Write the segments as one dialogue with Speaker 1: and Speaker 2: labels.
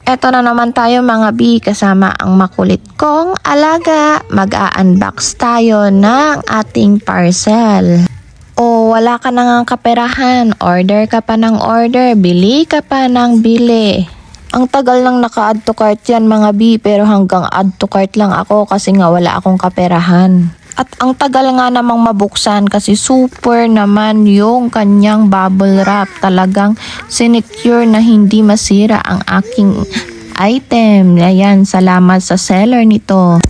Speaker 1: Eto na naman tayo mga B, kasama ang makulit kong alaga. Mag-a-unbox tayo ng ating parcel. O wala ka na ngang kaperahan, order ka pa ng order, bili ka pa ng bili. Ang tagal nang naka-add to cart yan mga B, pero hanggang add to cart lang ako kasi nga wala akong kaperahan. At ang tagal nga namang mabuksan kasi super naman yung kanyang bubble wrap. Talagang sinecure na hindi masira ang aking item. Ayan, salamat sa seller nito.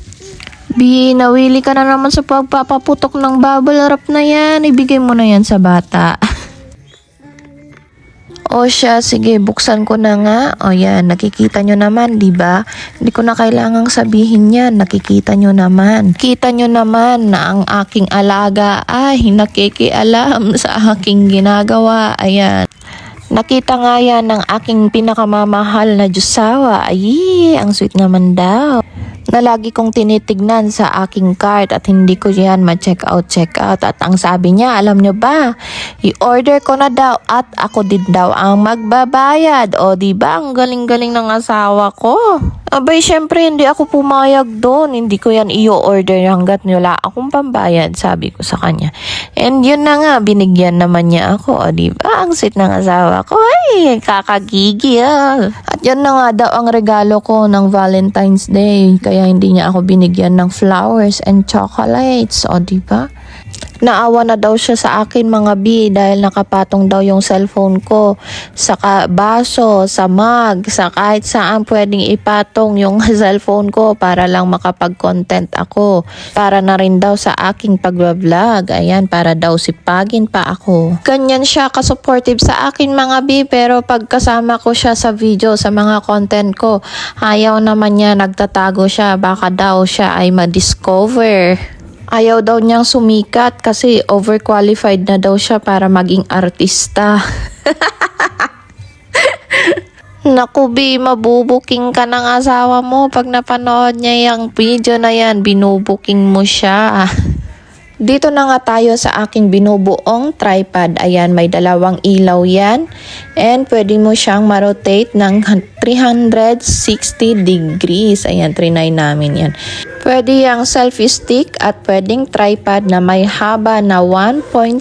Speaker 1: B, nawili ka na naman sa pagpapaputok ng bubble wrap na yan. Ibigay mo na yan sa bata. O siya, sige, buksan ko na nga. O yan, nakikita nyo naman, di ba? Hindi ko na kailangang sabihin yan, nakikita nyo naman. Kita nyo naman na ang aking alaga ay nakikialam sa aking ginagawa. Ayan. Nakita nga yan ng aking pinakamamahal na Diyosawa. Ay, ang sweet naman daw. Na lagi kong tinitignan sa aking cart at hindi ko yan ma-check out. At ang sabi niya, alam nyo ba, i-order ko na daw at ako din daw ang magbabayad. O diba, ang galing-galing ng asawa ko. Abay, syempre hindi ako pumayag doon. Hindi ko yan i-order hanggat wala akong pambayad, sabi ko sa kanya. And yun na nga, binigyan naman niya ako. O diba, ang sweet ng asawa ko. Ay, kakagigil. At yun na nga daw ang regalo ko ng Valentine's Day. Kaya hindi niya ako binigyan ng flowers and chocolates. O diba? Naawa na daw siya sa akin mga B dahil nakapatong daw yung cellphone ko sa baso, sa mug, sa kahit saan pwedeng ipatong yung cellphone ko para lang makapag-content ako. Para na rin daw sa aking pag-vlog. Ayan, para daw sipagin pa ako. Ganyan siya ka-supportive sa akin mga B, pero pagkasama ko siya sa video, sa mga content ko, ayaw naman niya, nagtatago siya. Baka daw siya ay ma-discover. Ayaw daw niyang sumikat kasi overqualified na daw siya para maging artista. Naku B, mabubuking ka ng asawa mo pag napanood niya yung video na yan. Binubuking mo siya. Dito na nga tayo sa aking binubuong tripod. Ayan, may dalawang ilaw yan. And pwede mo siyang ma-rotate ng 360 degrees. Ayan, trinay namin yan. Pwede yung selfie stick at pwedeng tripod na may haba na 1.6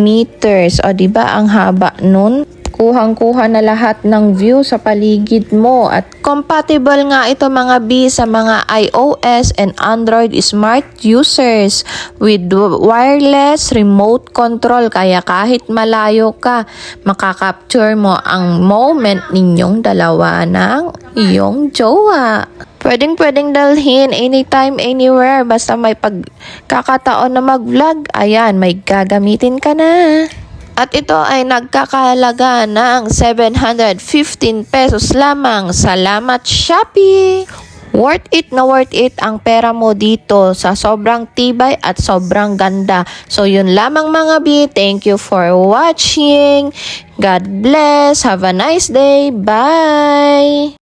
Speaker 1: meters. O diba ang haba nun? Kuhang-kuha na lahat ng view sa paligid mo. At compatible nga ito mga B sa mga iOS and Android smart users with wireless remote control. Kaya kahit malayo ka, makakapture mo ang moment ninyong dalawa ng iyong jowa. Pwedeng dalhin anytime, anywhere. Basta may pagkakataon na mag-vlog, ayan, may gagamitin ka na. At ito ay nagkakahalaga ng 715 pesos lamang. Salamat Shopee! Worth it na worth it ang pera mo dito sa sobrang tibay at sobrang ganda. So yun lamang mga B. Thank you for watching. God bless. Have a nice day. Bye!